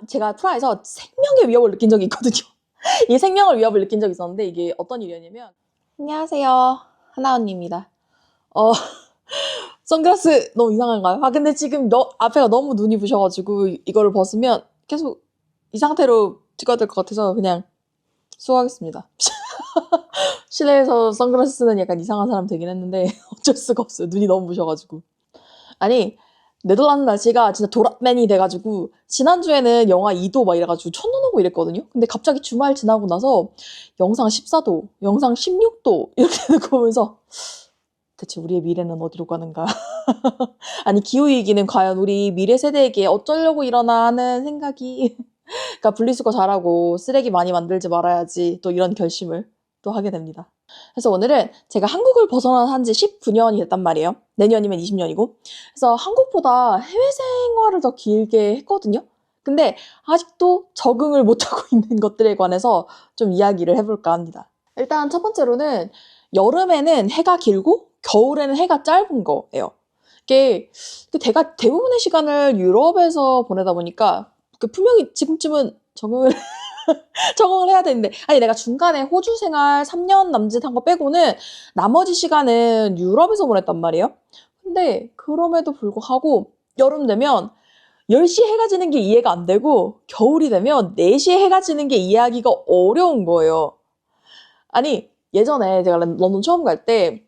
제가 프라에서 생명의 위협을 느낀 적이 있거든요. 이 생명의 위협을 느낀 적이 있었는데 이게 어떤 일이었냐면, 안녕하세요, 하나언니입니다. 선글라스 너무 이상한가요? 근데 지금 앞에가 너무 눈이 부셔가지고 이거를 벗으면 계속 이 상태로 찍어야 될 것 같아서 그냥 수고하겠습니다. 실내에서 선글라스 쓰는 약간 이상한 사람 되긴 했는데 어쩔 수가 없어요. 눈이 너무 부셔가지고. 아니, 네덜란드 날씨가 진짜 도랏맨이 돼가지고 지난주에는 영하 2도 막 이래가지고 첫눈 오고 이랬거든요. 근데 갑자기 주말 지나고 나서 영상 14도, 영상 16도 이렇게 되고 오면서 대체 우리의 미래는 어디로 가는가. 아니, 기후위기는 과연 우리 미래 세대에게 어쩌려고 일어나 하는 생각이 그러니까 분리수거 잘하고 쓰레기 많이 만들지 말아야지 또 이런 결심을 또 하게 됩니다. 그래서 오늘은 제가 한국을 벗어난 지 19년이 됐단 말이에요. 내년이면 20년이고. 그래서 한국보다 해외 생활을 더 길게 했거든요. 근데 아직도 적응을 못하고 있는 것들에 관해서 좀 이야기를 해볼까 합니다. 일단 첫 번째로는 여름에는 해가 길고 겨울에는 해가 짧은 거예요. 이게 대부분의 시간을 유럽에서 보내다 보니까 분명히 지금쯤은 적응을 해야 되는데, 아니 내가 중간에 호주 생활 3년 남짓 한 거 빼고는 나머지 시간은 유럽에서 보냈단 말이에요. 근데 그럼에도 불구하고 여름 되면 10시에 해가 지는 게 이해가 안 되고 겨울이 되면 4시에 해가 지는 게 이해하기가 어려운 거예요. 아니 예전에 제가 런던 처음 갈 때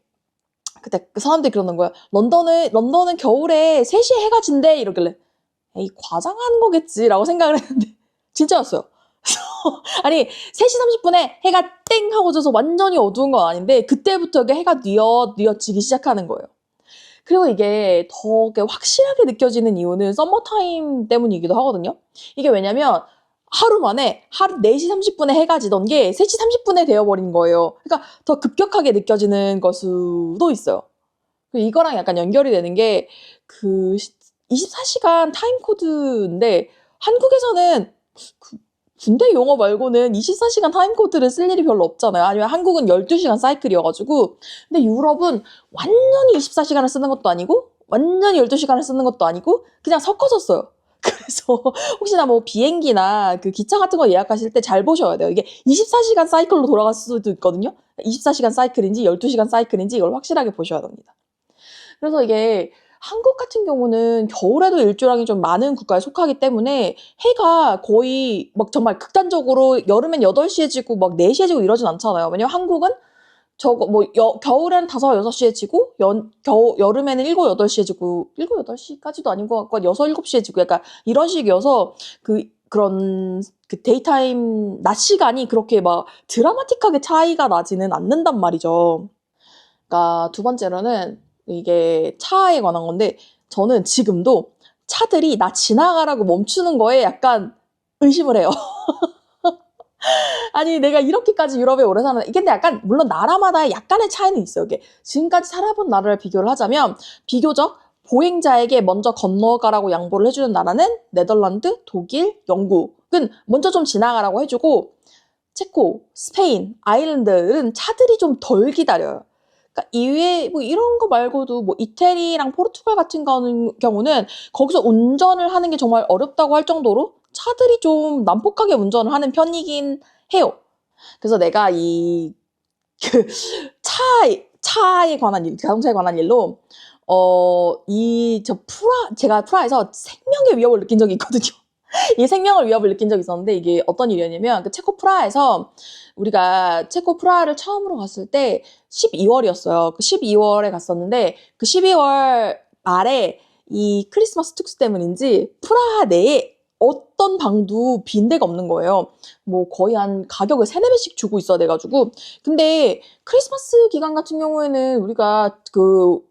그때 사람들이 그러는 거야. 런던은 겨울에 3시에 해가 진대 이러길래 에이 과장하는 거겠지 라고 생각을 했는데 진짜였어요. 아니 3시 30분에 해가 땡 하고 져서 완전히 어두운 건 아닌데 그때부터 이게 해가 뉘어지기 시작하는 거예요. 그리고 이게 더 확실하게 느껴지는 이유는 서머타임 때문이기도 하거든요. 이게 왜냐면 하루 만에 4시 30분에 해가 지던 게 3시 30분에 되어버린 거예요. 그러니까 더 급격하게 느껴지는 걸 수도 있어요. 이거랑 약간 연결이 되는 게 24시간 타임코드인데 한국에서는 군대 용어 말고는 24시간 타임코드를 쓸 일이 별로 없잖아요. 아니면 한국은 12시간 사이클이어가지고. 근데 유럽은 완전히 24시간을 쓰는 것도 아니고 완전히 12시간을 쓰는 것도 아니고 그냥 섞어서 써요. 그래서 혹시나 뭐 비행기나 기차 같은 거 예약하실 때 잘 보셔야 돼요. 이게 24시간 사이클로 돌아갈 수도 있거든요. 24시간 사이클인지 12시간 사이클인지 이걸 확실하게 보셔야 됩니다. 그래서 이게 한국 같은 경우는 겨울에도 일조량이 좀 많은 국가에 속하기 때문에 해가 거의 막 정말 극단적으로 여름엔 8시에 지고 막 4시에 지고 이러진 않잖아요. 왜냐면 한국은 겨울에는 5, 6시에 지고 여름에는 7, 8시에 지고 7, 8시까지도 아닌 것 같고 6, 7시에 지고 약간 이런 식이어서 그런 데이타임 낮 시간이 그렇게 막 드라마틱하게 차이가 나지는 않는단 말이죠. 그러니까 두 번째로는 이게 차에 관한 건데 저는 지금도 차들이 나 지나가라고 멈추는 거에 약간 의심을 해요. 아니 내가 이렇게까지 유럽에 오래 사는 이게 근데 약간 물론 나라마다 약간의 차이는 있어요. 이게 지금까지 살아본 나라를 비교를 하자면 비교적 보행자에게 먼저 건너가라고 양보를 해주는 나라는 네덜란드, 독일, 영국은 먼저 좀 지나가라고 해주고 체코, 스페인, 아일랜드는 차들이 좀 덜 기다려요. 그러니까 이외에 뭐 이런 거 말고도 뭐 이태리랑 포르투갈 같은 경우는 거기서 운전을 하는 게 정말 어렵다고 할 정도로 차들이 좀 난폭하게 운전을 하는 편이긴 해요. 그래서 내가 그 차에 관한 일, 자동차에 관한 일로 제가 프라에서 생명의 위협을 느낀 적이 있거든요. 이 생명의 위협을 느낀 적이 있었는데 이게 어떤 일이었냐면 체코 프라하에서 우리가 체코 프라하를 처음으로 갔을 때 12월이었어요. 12월에 갔었는데 12월 말에 이 크리스마스 특수 때문인지 프라하 내에 어떤 방도 빈 데가 없는 거예요. 뭐 거의 한 가격을 3, 4배씩 주고 있어야 돼가지고. 근데 크리스마스 기간 같은 경우에는 우리가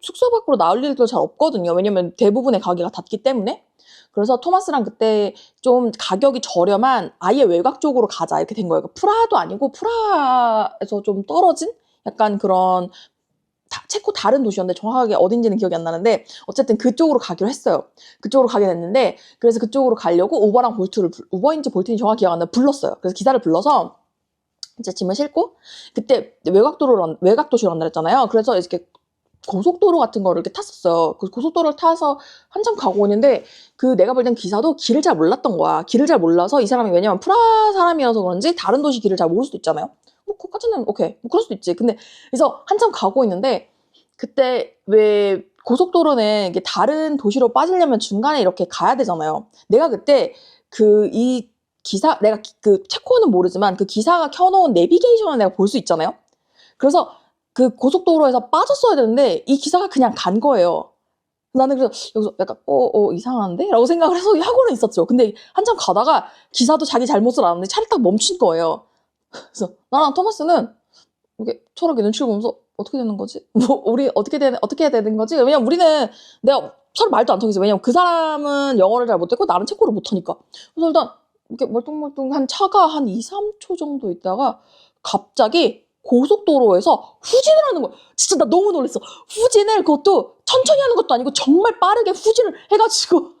숙소 밖으로 나올 일도 잘 없거든요. 왜냐면 대부분의 가게가 닫기 때문에. 그래서 토마스랑 그때 좀 가격이 저렴한 아예 외곽 쪽으로 가자 이렇게 된 거예요. 프라하도 아니고 프라하에서 좀 떨어진 약간 그런 체코 다른 도시였는데 정확하게 어딘지는 기억이 안 나는데 어쨌든 그쪽으로 가기로 했어요. 그쪽으로 가게 됐는데 그래서 그쪽으로 가려고 우버인지 볼트인지 정확히 기억 안 나요. 불렀어요. 그래서 기사를 불러서 이제 짐을 싣고 그때 외곽 도시로 간다 했잖아요. 그래서 이렇게 고속도로 같은 거를 이렇게 탔었어요. 그 고속도로를 타서 한참 가고 있는데 그 내가 볼 땐 기사도 길을 잘 몰랐던 거야. 길을 잘 몰라서 이 사람이 왜냐면 프라 사람이어서 그런지 다른 도시 길을 잘 모를 수도 있잖아요. 뭐 그거까지는 오케이. 뭐 그럴 수도 있지. 근데 그래서 한참 가고 있는데 그때 왜 고속도로는 이게 다른 도시로 빠지려면 중간에 이렇게 가야 되잖아요. 내가 그때 이 기사 내가 그 체코는 모르지만 그 기사가 켜놓은 내비게이션을 내가 볼 수 있잖아요. 그래서 그 고속도로에서 빠졌어야 되는데 이 기사가 그냥 간 거예요. 나는 그래서 여기서 약간 이상한데? 라고 생각을 해서 하고는 있었죠. 근데 한참 가다가 기사도 자기 잘못을 알았는데 차를 딱 멈춘 거예요. 그래서 나랑 토마스는 이렇게 초록이 눈치를 보면서 어떻게 되는 거지? 뭐 우리 어떻게 해야 되는 거지? 왜냐면 우리는 내가 서로 말도 안 통해서 왜냐면 그 사람은 영어를 잘 못했고 나는 체코를 못하니까. 그래서 일단 이렇게 멀뚱멀뚱한 차가 한 2, 3초 정도 있다가 갑자기 고속도로에서 후진을 하는 거야. 진짜 나 너무 놀랐어. 후진을 그것도 천천히 하는 것도 아니고 정말 빠르게 후진을 해가지고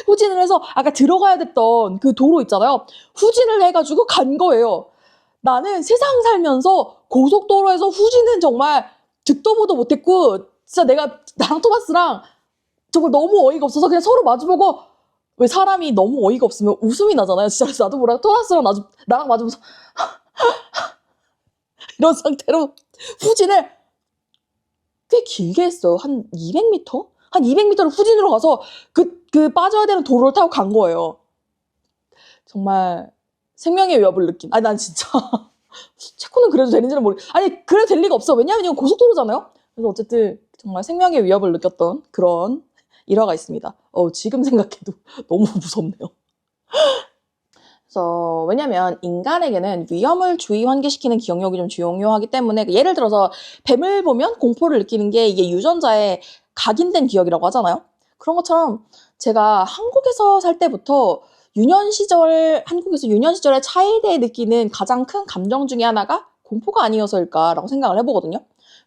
후진을 해서 아까 들어가야 됐던 그 도로 있잖아요. 후진을 해가지고 간 거예요. 나는 세상 살면서 고속도로에서 후진은 정말 듣도 보도 못했고 진짜 나랑 토마스랑 정말 너무 어이가 없어서 그냥 서로 마주보고 왜 사람이 너무 어이가 없으면 웃음이 나잖아요. 진짜 그래서 나도 몰라 토마스랑 나랑 마주보면서 이런 상태로 후진을 꽤 길게 했어요. 한 200m? 한 200m를 후진으로 가서 그 빠져야 되는 도로를 타고 간 거예요. 정말 생명의 위협을 느낀. 아니, 난 진짜. 체코는 그래도 되는지는 아니, 그래도 될 리가 없어. 왜냐면 이건 고속도로잖아요? 그래서 어쨌든 정말 생명의 위협을 느꼈던 그런 일화가 있습니다. 지금 생각해도 너무 무섭네요. 그래서 왜냐면 인간에게는 위험을 주의 환기시키는 기억력이 좀 중요하기 때문에 예를 들어서 뱀을 보면 공포를 느끼는 게 이게 유전자에 각인된 기억이라고 하잖아요. 그런 것처럼 제가 한국에서 살 때부터 한국에서 유년 시절의 차에 대해 느끼는 가장 큰 감정 중에 하나가 공포가 아니어서일까라고 생각을 해보거든요.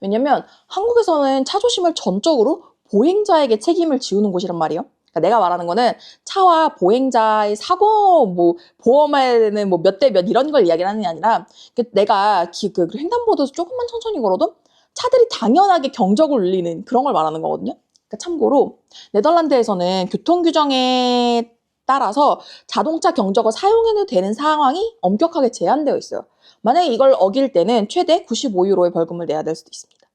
왜냐면 한국에서는 차 조심을 전적으로 보행자에게 책임을 지우는 곳이란 말이에요. 그러니까 내가 말하는 거는 차와 보행자의 사고, 뭐, 보험에는 뭐 몇 대 몇 이런 걸 이야기를 하는 게 아니라, 내가 횡단보도에서 조금만 천천히 걸어도 차들이 당연하게 경적을 울리는 그런 걸 말하는 거거든요. 그러니까 참고로, 네덜란드에서는 교통규정에 따라서 자동차 경적을 사용해도 되는 상황이 엄격하게 제한되어 있어요. 만약에 이걸 어길 때는 최대 95유로의 벌금을 내야 될 수도 있습니다.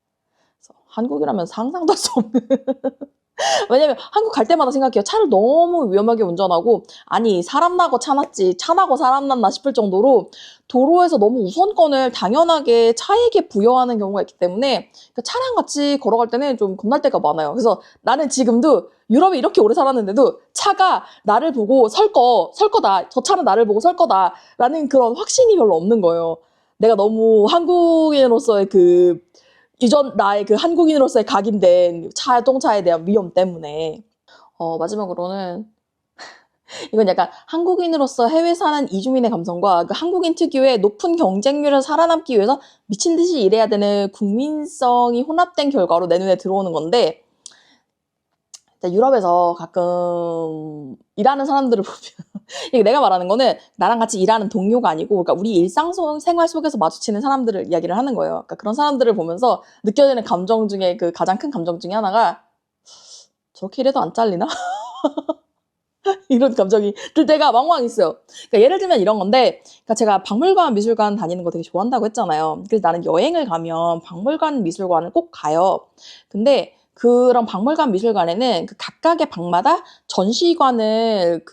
그래서 한국이라면 상상도 할 수 없는. 왜냐면 한국 갈 때마다 생각해요. 차를 너무 위험하게 운전하고 아니 사람 나고 차 났지 차 나고 사람 났나 싶을 정도로 도로에서 너무 우선권을 당연하게 차에게 부여하는 경우가 있기 때문에 차랑 같이 걸어갈 때는 좀 겁날 때가 많아요. 그래서 나는 지금도 유럽에 이렇게 오래 살았는데도 차가 나를 보고 설 거다. 저 차는 나를 보고 설 거다. 라는 그런 확신이 별로 없는 거예요. 내가 너무 한국인으로서의 나의 한국인으로서의 각인된 자동차에 대한 위험 때문에. 마지막으로는, 이건 약간 한국인으로서 해외 사는 이주민의 감성과 한국인 특유의 높은 경쟁률을 살아남기 위해서 미친 듯이 일해야 되는 국민성이 혼합된 결과로 내 눈에 들어오는 건데, 유럽에서 가끔 일하는 사람들을 보면, 내가 말하는 거는 나랑 같이 일하는 동료가 아니고, 그러니까 우리 일상생활 속에서 마주치는 사람들을 이야기를 하는 거예요. 그러니까 그런 사람들을 보면서 느껴지는 감정 중에 가장 큰 감정 중에 하나가, 저렇게 일해도 안 잘리나? 이런 감정이 들 때가 왕왕 있어요. 그러니까 예를 들면 이런 건데, 그러니까 제가 박물관, 미술관 다니는 거 되게 좋아한다고 했잖아요. 그래서 나는 여행을 가면 박물관, 미술관을 꼭 가요. 근데 그런 박물관, 미술관에는 각각의 방마다 전시관을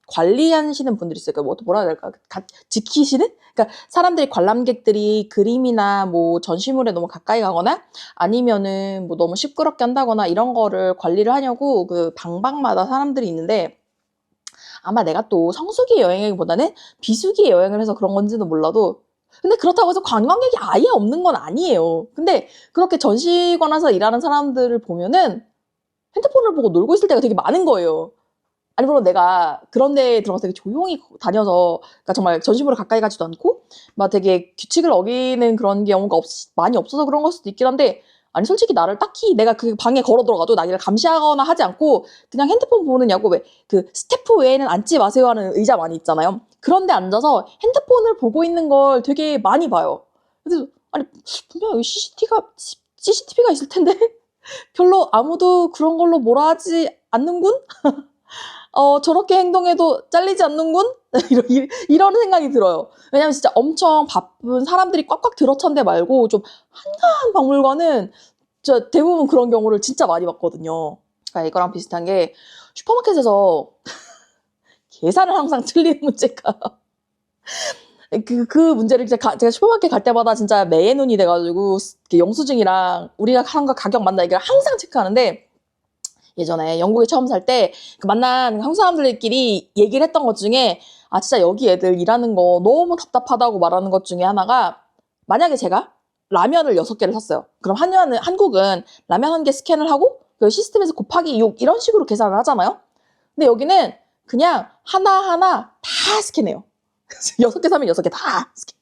관리하시는 분들이 있어요. 그러니까 뭐라 해야 될까? 지키시는? 그러니까 사람들이 관람객들이 그림이나 뭐 전시물에 너무 가까이 가거나 아니면은 뭐 너무 시끄럽게 한다거나 이런 거를 관리를 하려고 방마다 사람들이 있는데 아마 내가 또 성수기 여행보다는 비수기 여행을 해서 그런 건지는 몰라도 근데 그렇다고 해서 관광객이 아예 없는 건 아니에요. 근데 그렇게 전시관에서 일하는 사람들을 보면은 핸드폰을 보고 놀고 있을 때가 되게 많은 거예요. 아니 물론 내가 그런 데에 들어가서 되게 조용히 다녀서 그러니까 정말 전시물을 가까이 가지도 않고 막 되게 규칙을 어기는 그런 경우가 많이 없어서 그런 걸 수도 있긴 한데 아니 솔직히 나를 딱히 내가 그 방에 걸어 들어가도 나를 감시하거나 하지 않고 그냥 핸드폰 보느냐고 왜 스태프 외에는 앉지 마세요 하는 의자 많이 있잖아요. 그런데 앉아서 핸드폰을 보고 있는 걸 되게 많이 봐요. 그래서 아니 분명 여기 CCTV가 있을 텐데 별로 아무도 그런 걸로 뭐라 하지 않는군? 저렇게 행동해도 잘리지 않는군? 이런 생각이 들어요. 왜냐면 진짜 엄청 바쁜 사람들이 꽉꽉 들어찬 데 말고 좀 한가한 박물관은 진짜 대부분 그런 경우를 진짜 많이 봤거든요. 그러니까 이거랑 비슷한 게 슈퍼마켓에서 계산을 항상 틀리는 문제가 그 문제를 제가 슈퍼마켓 갈 때마다 진짜 매의 눈이 돼가지고 영수증이랑 우리가 한 거 가격 맞나 이걸 항상 체크하는데 예전에 영국에 처음 살 때 그 만난 한국 사람들끼리 얘기를 했던 것 중에 아 진짜 여기 애들 일하는 거 너무 답답하다고 말하는 것 중에 하나가 만약에 제가 라면을 6개를 샀어요. 그럼 한국은 라면 1개 스캔을 하고 그 시스템에서 곱하기 6 이런 식으로 계산을 하잖아요. 근데 여기는 그냥 하나하나 다 스캔해요. 6개 사면 6개 다 스캔.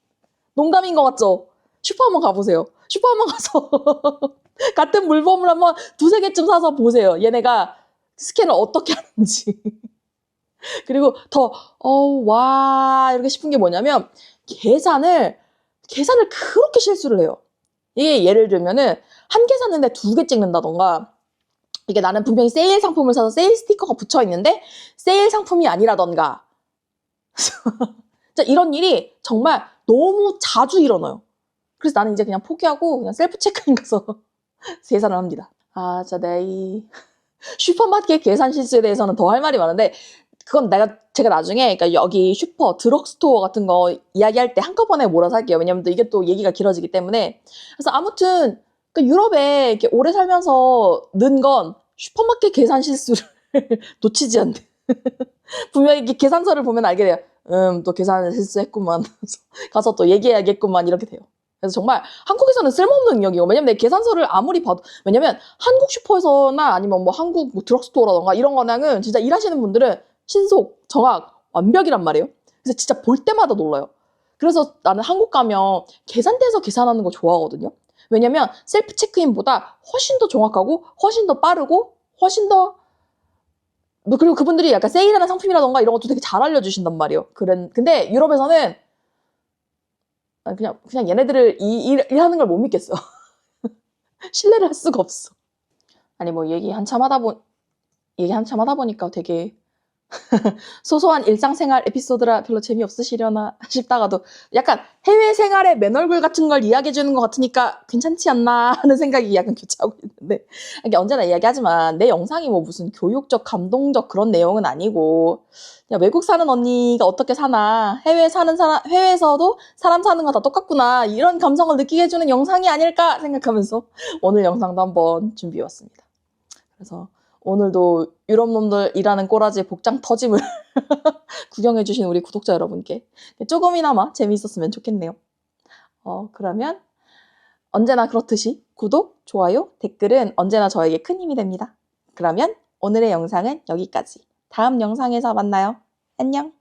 농담인 것 같죠? 슈퍼 한번 가보세요. 슈퍼 한번 가서 같은 물범을 한번 2-3개쯤 사서 보세요. 얘네가 스캔을 어떻게 하는지. 그리고 와, 이렇게 싶은 게 뭐냐면, 계산을 그렇게 실수를 해요. 이게 예를 들면은, 1개 샀는데 2개 찍는다던가, 이게 나는 분명히 세일 상품을 사서 세일 스티커가 붙여 있는데, 세일 상품이 아니라던가. 이런 일이 정말 너무 자주 일어나요. 그래서 나는 이제 그냥 포기하고, 그냥 셀프 체크인 가서 계산을 합니다. 아, 진짜 내 이 슈퍼마켓 계산 실수에 대해서는 더 할 말이 많은데 그건 제가 나중에 그러니까 여기 슈퍼, 드럭스토어 같은 거 이야기할 때 한꺼번에 몰아서 할게요. 왜냐면 또 이게 또 얘기가 길어지기 때문에. 그래서 아무튼 유럽에 이렇게 오래 살면서 는 건 슈퍼마켓 계산 실수를 놓치지 않는. 분명히 이렇게 계산서를 보면 알게 돼요. 또 계산을 실수했구만. 가서 또 얘기해야겠구만 이렇게 돼요. 그래서 정말 한국에서는 쓸모없는 능력이고 왜냐면 내 계산서를 아무리 봐도 왜냐면 한국 슈퍼에서나 아니면 뭐 한국 뭐 드럭스토어라던가 이런 거는 진짜 일하시는 분들은 신속, 정확, 완벽이란 말이에요. 그래서 진짜 볼 때마다 놀라요. 그래서 나는 한국 가면 계산대에서 계산하는 거 좋아하거든요. 왜냐면 셀프 체크인보다 훨씬 더 정확하고 훨씬 더 빠르고 훨씬 더 그리고 그분들이 약간 세일하는 상품이라던가 이런 것도 되게 잘 알려주신단 말이에요. 근데 유럽에서는 그냥 얘네들을 일하는 걸 못 믿겠어. 신뢰를 할 수가 없어. 아니 뭐 얘기 한참 하다 보니까 되게 소소한 일상생활 에피소드라 별로 재미없으시려나 싶다가도 약간 해외 생활의 맨얼굴 같은 걸 이야기해주는 것 같으니까 괜찮지 않나 하는 생각이 약간 교차하고 있는데 이게 언제나 이야기하지만 내 영상이 뭐 무슨 교육적, 감동적 그런 내용은 아니고 그냥 외국 사는 언니가 어떻게 사나 해외에서도 사람 사는 거 다 똑같구나 이런 감성을 느끼게 해주는 영상이 아닐까 생각하면서 오늘 영상도 한번 준비해왔습니다. 그래서 오늘도 유럽 놈들 일하는 꼬라지 복장 터짐을 구경해주신 우리 구독자 여러분께 조금이나마 재미있었으면 좋겠네요. 그러면 언제나 그렇듯이 구독, 좋아요, 댓글은 언제나 저에게 큰 힘이 됩니다. 그러면 오늘의 영상은 여기까지. 다음 영상에서 만나요. 안녕!